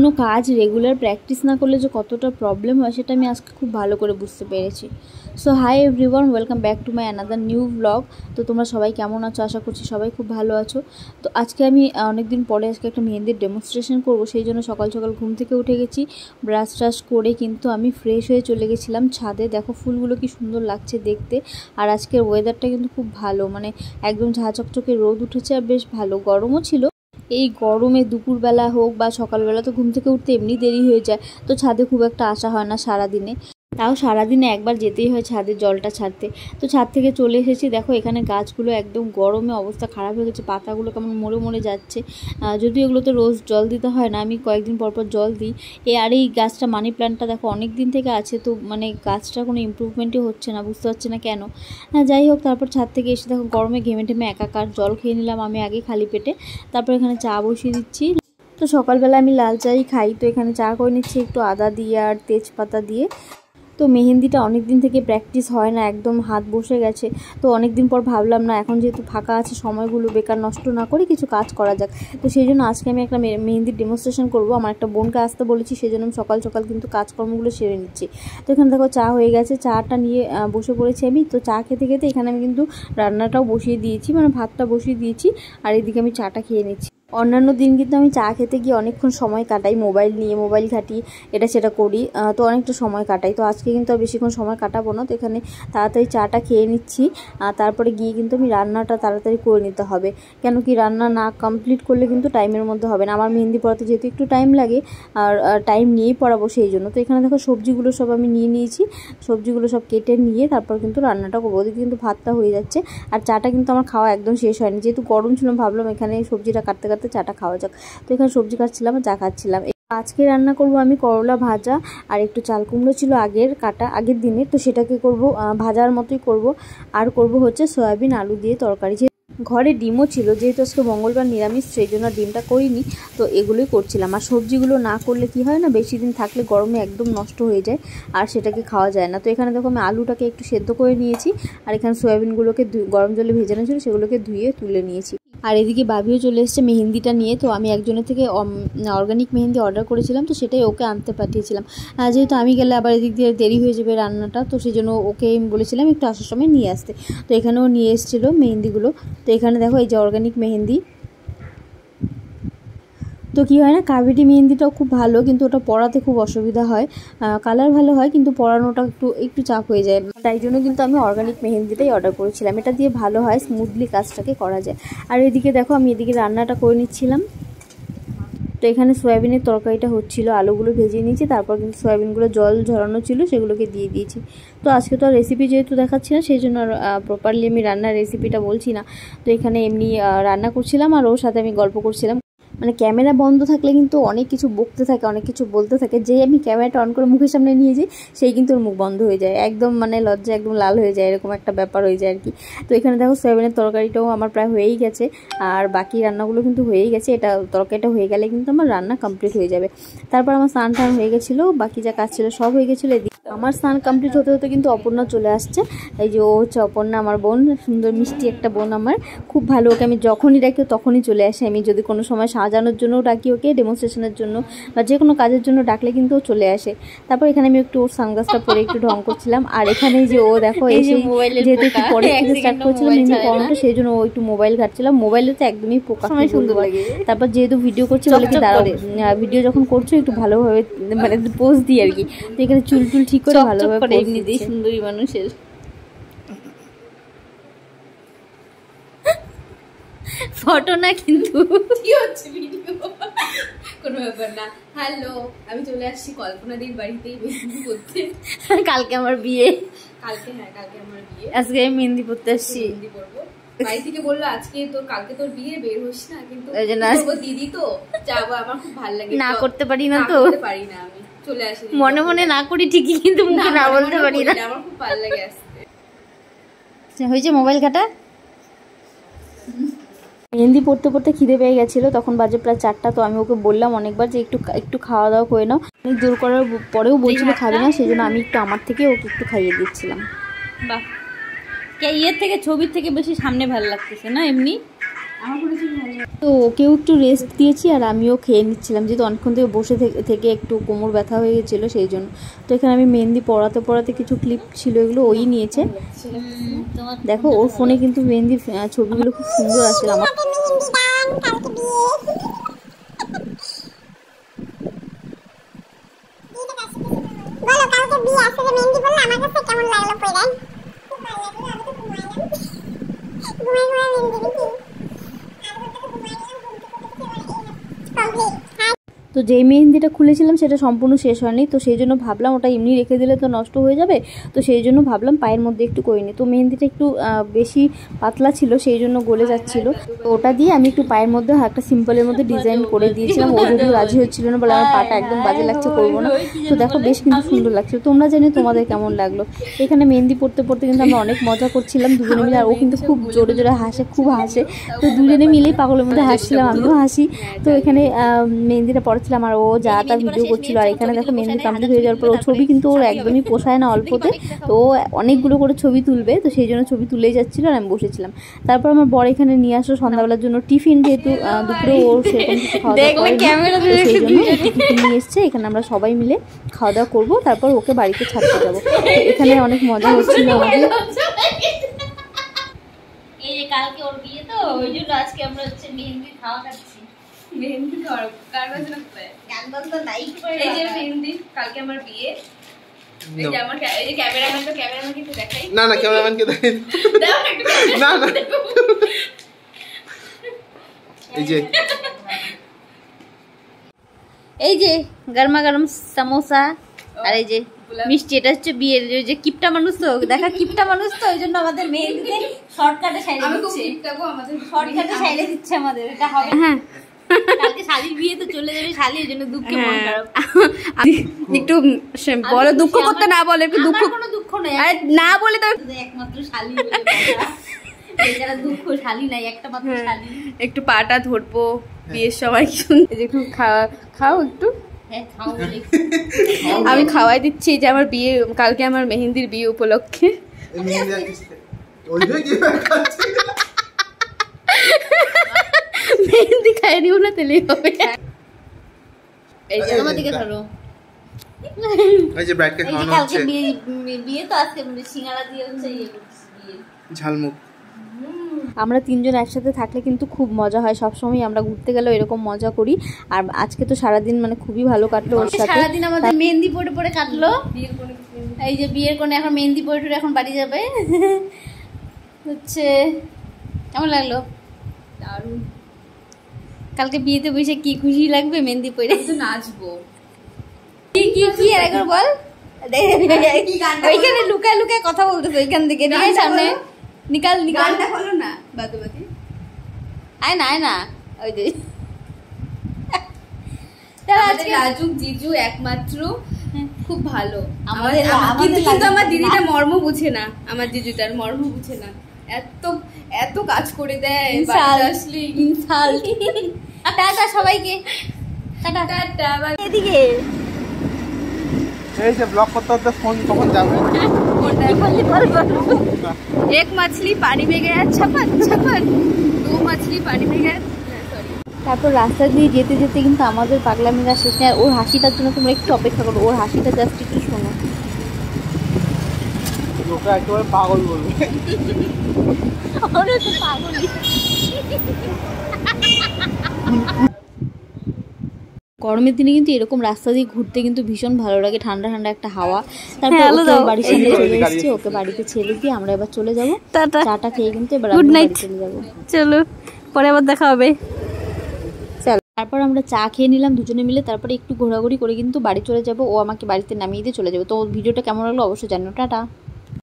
কোনো কাজ regular practice না করলে যে কতটা প্রবলেম হয় সেটা আমি আজকে খুব ভালো করে বুঝতে পেরেছি। So hi everyone, welcome back to my another new blog. তো তোমরা সবাই কেমন আছো? আশা করছি সবাই খুব ভালো আছো। তো আজকে আমি অনেকদিন পরে আজকে একটা মেহেন্দির ডেমনস্ট্রেশন করবো, সেই জন্য সকাল সকাল ঘুম থেকে উঠে গেছি। ব্রাশ ট্রাশ করে কিন্তু আমি ফ্রেশ হয়ে চলে গেছিলাম ছাদে। দেখো ফুলগুলো কি সুন্দর লাগছে দেখতে। আর আজকের ওয়েদারটা কিন্তু খুব ভালো, মানে একদম ঝাঁ চকচকে রোদ উঠেছে আর বেশ ভালো গরমও ছিল। এই গরমে দুপুরবেলা হোক বা সকালবেলা তো ঘুম থেকে উঠতে এমনি দেরি হয়ে যায়, তো ছাদে খুব একটা আসা হয় না সারাদিনে। তাও সারাদিনে একবার যেতেই হয় ছাদের জলটা ছাড়তে। তো ছাদ থেকে চলে এসেছি, দেখো এখানে গাছগুলো একদম গরমে অবস্থা খারাপ হয়ে গেছে, পাতাগুলো কেমন মরে মরে যাচ্ছে। যদিও এগুলোতে রোজ জল দিতে হয় না, আমি কয়েকদিন পর পর জল দিই। আর এই গাছটা মানি প্ল্যান্টটা দেখো অনেক দিন থেকে আছে, তো মানে গাছটার কোনো ইমপ্রুভমেন্টই হচ্ছে না, বুঝতে পারছি না কেন। যাই হোক, তারপর ছাদ থেকে এসে দেখো গরমে ঘেমে টেমে একাকার, জল খেয়ে নিলাম আমি আগে খালি পেটে। তারপর এখানে চা বসিয়ে দিচ্ছি। তো সকালবেলা আমি লাল চাই খাই, তো এখানে চা করে নিচ্ছি একটু আদা দিয়ে আর তেজপাতা দিয়ে। তো মেহেন্দিটা অনেক দিন থেকে প্র্যাকটিস হয় না, একদম হাত বসে গেছে। তো অনেক দিন পর ভাবলাম না, এখন যেহেতু ফাঁকা আছে সময়গুলো বেকার নষ্ট না করে কিছু কাজ করা যাক। তো সেই জন্য আজকে আমি একটা মেহেন্দির ডেমনস্ট্রেশন করবো। আমার একটা বোনকে আসতে বলেছি, সেই জন্য আমি সকাল সকাল কিন্তু কাজকর্মগুলো সেরে নিচ্ছি। তো এখানে দেখো চা হয়ে গেছে, চাটা নিয়ে বসে পড়েছি আমি। তো চা খেতে খেতে এখানে আমি কিন্তু রান্নাটাও বসিয়ে দিয়েছি, মানে ভাতটা বসিয়ে দিয়েছি আর এদিকে আমি চাটা খেয়ে নিচ্ছি। অন্যান্য দিন কিন্তু আমি চা খেতে গিয়ে অনেকক্ষণ সময় কাটাই, মোবাইল নিয়ে মোবাইল ঘাঁটি, এটা সেটা করি, তো অনেকটা সময় কাটাই। তো আজকে কিন্তু আর বেশিক্ষণ সময় কাটাবো না। তো এখানে তাড়াতাড়ি চাটা খেয়ে নিচ্ছি, তারপরে গিয়ে কিন্তু আমি রান্নাটা তাড়াতাড়ি করে নিতে হবে। কেন কি রান্না না কমপ্লিট করলে কিন্তু টাইমের মধ্যে হবে না। আমার মেহেন্দি পড়াতে যেহেতু একটু টাইম লাগে, আর টাইম নিয়েই পড়াবো সেই জন্য। তো এখানে দেখো সবজিগুলো সব আমি নিয়ে নিয়েছি, সবজিগুলো সব কেটে নিয়ে তারপর কিন্তু রান্নাটা করবো। ওদিকে কিন্তু ভাতটা হয়ে যাচ্ছে আর চাটা কিন্তু আমার খাওয়া একদম শেষ হয়নি, যেহেতু গরম ছিল ভাবলাম এখানে সবজিটা কাটতে কাটতে চাটা খাওয়া যাক। তো এখানে সবজি কাটছিলাম আর চা খাচ্ছিলাম। আজকে রান্না করব আমি করলা ভাজা, আর একটু চাল কুমড়ো ছিল আগের দিনে, তো সেটাকে করব ভাজার মতোই করব। আর করব হচ্ছে সয়াবিন আলু দিয়ে তরকারি। ঘরে ডিমও ছিল, যেহেতু আজকে মঙ্গলবার নিরামিষ, সেই জন্য ডিমটা করিনি। তো এগুলোই করছিলাম। আর সবজিগুলো না করলে কি হয় না, বেশি দিন থাকলে গরমে একদম নষ্ট হয়ে যায় আর সেটাকে খাওয়া যায় না। তো এখানে দেখো আমি আলুটাকে একটু সেদ্ধ করে নিয়েছি, আর এখানে সয়াবিনগুলোকে গরম জলে ভেজানো ছিল, সেগুলোকে ধুয়ে তুলে নিয়েছি। আর এদিকে ভাবিও চলে এসেছে মেহেন্দিটা নিয়ে। তো আমি একজনের থেকে অর্গানিক মেহেন্দি অর্ডার করেছিলাম, তো সেটাই ওকে আনতে পাঠিয়েছিলাম। যেহেতু আমি গেলে আবার এদিক দিয়ে দেরি হয়ে যাবে রান্নাটা, তো সেই জন্য ওকে বলেছিলাম একটু আসার সময় নিয়ে আসতে। তো এখানেও নিয়ে এসেছিলো মেহেন্দিগুলো। তো এখানে দেখো এই যে অর্গানিক মেহেন্দি। তো কী হয় না, কাবেরি মেহেন্দিটাও খুব ভালো, কিন্তু ওটা পরাতে খুব অসুবিধা হয়। কালার ভালো হয় কিন্তু পরানোটা একটু চাপ হয়ে যায়, তাই জন্য কিন্তু আমি অর্গানিক মেহেন্দিটাই অর্ডার করেছিলাম। এটা দিয়ে ভালো হয়, স্মুথলি কাজটাকে করা যায়। আর এদিকে দেখো আমি এদিকে রান্নাটা করে নিচ্ছিলাম। তো এখানে সয়াবিনের তরকারিটা হচ্ছিল, আলুগুলো ভেজে নিয়েছি, তারপর কিন্তু সয়াবিনগুলো জল ঝরানো ছিল সেগুলোকে দিয়ে দিয়েছি। তো আজকে তো আর রেসিপি যেহেতু দেখাচ্ছি না, সেই জন্য প্রপারলি আমি রান্নার রেসিপিটা বলছি না। তো এখানে এমনি রান্না করছিলাম আর ওর সাথে আমি গল্প করছিলাম। মানে ক্যামেরা বন্ধ থাকলে কিন্তু অনেক কিছু বকতে থাকে, অনেক কিছু বলতে থাকে। যেই আমি ক্যামেরাটা অন করে মুখের সামনে নিয়ে যাই, সেই কিন্তু ওর মুখ বন্ধ হয়ে যায়, একদম মানে লজ্জা একদম লাল হয়ে যায়, এরকম একটা ব্যাপার হয়ে যায় আর কি। তো এখানে দেখো সয়াবিনের তরকারিটাও আমার প্রায় হয়েই গেছে, আর বাকি রান্নাগুলো কিন্তু হয়েই গেছে। এটা তরকারিটা হয়ে গেলে কিন্তু আমার রান্না কমপ্লিট হয়ে যাবে। তারপর আমার স্নান টান হয়ে গেছিলো, বাকি যা কাজ ছিল সব হয়ে গেছিলো। আমার স্নান কমপ্লিট হতে হতে কিন্তু অপর্ণা চলে আসছে। এই যে ও হচ্ছে অপর্ণা, আমার বোন, সুন্দর মিষ্টি একটা বোন আমার, খুব ভালো। ওকে আমি যখনই ডাকি তখনই চলে আসে। আমি যদি কোনো সময় সাজানোর জন্য ডাকি ওকে, ডেমনস্ট্রেশনের জন্য বা যে কোনো কাজের জন্য ডাকলে কিন্তু ও চলে আসে। তারপর এখানে আমি একটু ওর সানগ্লাসটা পরে একটু ঢং করছিলাম। আর এখানে যে ও দেখো এসে যেহেতু একটু পরে স্টার্ট করছিলাম মেহেন্দি পড়ানোটা, সেই জন্য ও একটু মোবাইল ঘাটছিলাম। মোবাইলে তো একদমই পোকা, সুন্দর লাগে। তারপর যেহেতু ভিডিও করছি বলে কি দাঁড়াও, ভিডিও যখন করছো একটু ভালোভাবে মানে পোজ দিই আর কি। তো এখানে চুল টুল ঠিক করে ভালোভাবে পোজ দিই, সুন্দরী মানুষের ফটো না, কিন্তু কি হচ্ছে ভিডিও কোনো ব্যাপার না। হ্যালো, আমি চলে আসছি কল্পনাদির বাড়িতেই মেহেন্দি করতে। কালকে আমার বিয়ে। কালকে আমার বিয়ে, আজকে আমি মেহেন্দি পড়তে আসছি। মেহেন্দি পড়বো। বাড়ি থেকে বললো কালকে তোর বিয়ে, বের হোস না। কিন্তু দিদি তো যাবো, আমার খুব ভালো লাগে, না করতে পারি না, তো পারি না, আমি চলে আসি। মনে মনে না করি ঠিকই, কিন্তু মুখে না বলতে পারি না। আমার খুব ভালো লাগে আসতে। হয়েছে মোবাইল ঘাটা। মেহেন্দি পড়তে পড়তে খিদে পেয়ে গেছিলো, তখন বাজে প্রায় 4টা। তো আমি ওকে বললাম অনেকবার যে একটু খাওয়া দাওয়া করে নাও। অনেক জোর করার পরেও বলছিল খাবে না, সেই জন্য আমি একটু আমার থেকে ওকে একটু খাইয়ে দিচ্ছিলাম। বাহ, ইয়ের থেকে ছবির থেকে বেশি সামনে ভালো লাগতেছে না এমনি। তো ওকেও একটু রেস্ট দিয়েছি আর আমিও খেয়ে নিচ্ছিলাম, যেহেতু অনেকক্ষণ থেকে বসে থেকে একটু কোমর ব্যথা হয়ে গেছিলো সেই জন্য। তো এখানে আমি মেহেন্দি পড়াতে কিছু ক্লিপ ছিল, এগুলো ওই নিয়েছে। দেখো ওর ফোনে কিন্তু মেহেন্দির ছবিগুলো খুব সুন্দর আসছিল। আমার তো যেই মেহেন্দিটা খুলেছিলাম সেটা সম্পূর্ণ শেষ হয়নি, তো সেই জন্য ভাবলাম ওটা এমনি রেখে দিলে তো নষ্ট হয়ে যাবে, তো সেই জন্য ভাবলাম পায়ের মধ্যে একটু করে নিই। তো মেহেন্দিটা একটু বেশি পাতলা ছিল সেই জন্য গলে যাচ্ছিল, তো ওটা দিয়ে আমি একটু পায়ের মধ্যে একটা সিম্পলের মধ্যে ডিজাইন করে দিয়েছিলাম। ও যদিও রাজি হচ্ছিল না, বলে আমার পাটা একদম বাজে লাগছে, করবো না। তো দেখো বেশ কিন্তু সুন্দর লাগছিল, তোমরা জানি তোমাদের কেমন লাগলো। এখানে মেহেন্দি পড়তে কিন্তু আমরা অনেক মজা করছিলাম দুজনে মিলে, আর ও কিন্তু খুব জোরে জোরে হাসে, খুব হাসে। তো দুজনে মিলেই পাগলের মধ্যে হাসছিলাম, আমিও হাসি। তো এখানে মেহেন্দিটা পড়ছিলাম আর ও যা তা ভিডিও করছিল। আর এখানে দেখো মেহেন্দি কমপ্লিট হয়ে যাওয়ার পর ও ছবি কিন্তু ওর একদমই পোষায় না অল্পতে, তো ও অনেকগুলো করে ছবি তুলবে, তো সেই জন্য ছবি তুলেই যাচ্ছিল আর আমি বসেছিলাম। তারপর আমার বর এখানে নিয়ে আসলো সন্ধ্যাবেলার জন্য টিফিন, যেহেতু দুপুরে ওর সেরকম কিছু খাওয়া দাওয়া করেনি, সেই জন্য টিফিন নিয়ে এসছে। এখানে আমরা সবাই মিলে খাওয়া দাওয়া করবো, তারপর ওকে বাড়িতে ছাড়তে যাবো। এখানে অনেক মজা হচ্ছিল আমাদের। এই যে কালকে ওর বিয়ে, তো ওই জন্য আজকে আমরা হচ্ছে মেহেন্দি খাওয়া খাচ্ছি। মেহেন্দি খাওয়ার কার বাজনা কোথায়? গান বাজনা নাই করে। এই যে মেহেন্দি, কালকে আমার বিয়ে। এই যে আমার এই যে ক্যামেরাম্যান, তো ক্যামেরাম্যানকে একটু দেখাই। না না, ক্যামেরাম্যানকে দেখাই দাও একটু। না না, এই যে এই যে গরমা গরম সমোসা আর এই যে মিষ্টি, এটা হচ্ছে বিয়ের যে কিপটা মানুষ, তো দেখা কিপটা মানুষ, তো ওই জন্য আমাদের মেহেন্দিতে শর্টকাটে সাইলে আমি খুব দিচ্ছে, টিকটকও আমাদের শর্টকাটে সাইলে দিচ্ছে আমাদের। এটা হবে হ্যাঁ, কালকে শালির বিয়ে তো চলে যাবে শালি, ওই জন্য দুঃখে মন খারাপ। একটু বড় দুঃখ করতে না বলে, একটু দুঃখ। কোনো দুঃখ নেই, আরে না বলে তো একমাত্র শালি বলে কথা। বেচারা দুঃখ, শালি নাই, একটা মাত্র শালি। একটু পাটা ধরবো বিয়ের সময়, এই যে একটু খাও একটু। হ্যাঁ খাও বলে আমি খাওয়াই দিচ্ছি, যে আমার বিয়ে, কালকে আমার মেহেন্দির বিয়ে উপলক্ষে। মেহেন্দি খাই নিও না, তেলেই হবে। এই যে আমার দিকে ধরো। এই যে ব্রাইডকে এই যে খাওয়ানো কালকে হচ্ছে বিয়ে তো আজকে সিঙ্গারা দিয়ে হচ্ছে ইয়ে করছি বিয়ে। ঝালমুখ। আমরা তিনজন একসাথে থাকলে কিন্তু খুব মজা হয়, সবসময় আমরা ঘুরতে গেলেও এরকম মজা করি। আর আজকে তো সারাদিন মানে খুবই ভালো কাটলো ওর সাথে। সারাদিন আমাদের মেহেন্দি পরে কাটলো। এই যে বিয়ের কোণে এখন মেহেন্দি পরে এখন বাড়ি যাবে হচ্ছে। কেমন লাগলো? দারুণ। কালকে বিয়েতে বসে কি খুশি লাগবে মেহেন্দি পরে, তো নাচবো। কি কি কি আর একবার বল। ওইখানে লুকায় লুকায় কথা বলতেছে ওইখান থেকে, সামনে নিকাল নিকাল। গানটা বলো না, বাদবাদি। আয় না ওই যে আমাদের লাজুক জিজু একমাত্র খুব ভালো। আমাদের কিন্তু আমার দিদিটা মর্ম বুঝে না, আমার জিজুটার মর্ম বুঝে না, এত এত কাজ করে দেয়। আসলে ইনসাল্ট। টাটা সবাইকে, টাটা টাটা। এদিকে এই যে ব্লগ করতে করতে ফোন কখন যাবে? एक मछली पानी में गया छपन छपन, दो मछली पानी में गया। তারপর রাস্তা দিয়ে যেতে যেতে কিন্তু আমাদের পাগলামিরা শেষ নেই। আর ওর হাসিটার জন্য তোমরা একটু অপেক্ষা করো, ওর হাসিটা জাস্ট একটু শোনো। লোকে একেবারে পাগল বলবে। ওরে তো পাগলই। গরমের দিনে কিন্তু এরকম রাস্তা দিয়ে ঘুরতে কিন্তু ভীষণ ভালো লাগে, ঠান্ডা ঠান্ডা একটা হাওয়া। তারপর ওকে বাড়ির সামনে চলে এসেছি, ওকে বাড়িতে ছেড়ে দিয়ে আমরা এবার চলে যাবো। চাটা খেয়ে কিন্তু এবার আমরা বাড়ি চলে যাবো। চলো পরে আবার দেখা হবে। তারপর আমরা চা খেয়ে নিলাম দুজনে মিলে, তারপরে একটু ঘোরাঘুরি করে কিন্তু বাড়ি চলে যাব। ও আমাকে বাড়িতে নামিয়ে দিয়ে চলে যাবে। তো ভিডিওটা কেমন লাগলো অবশ্যই জানিও। টাটা।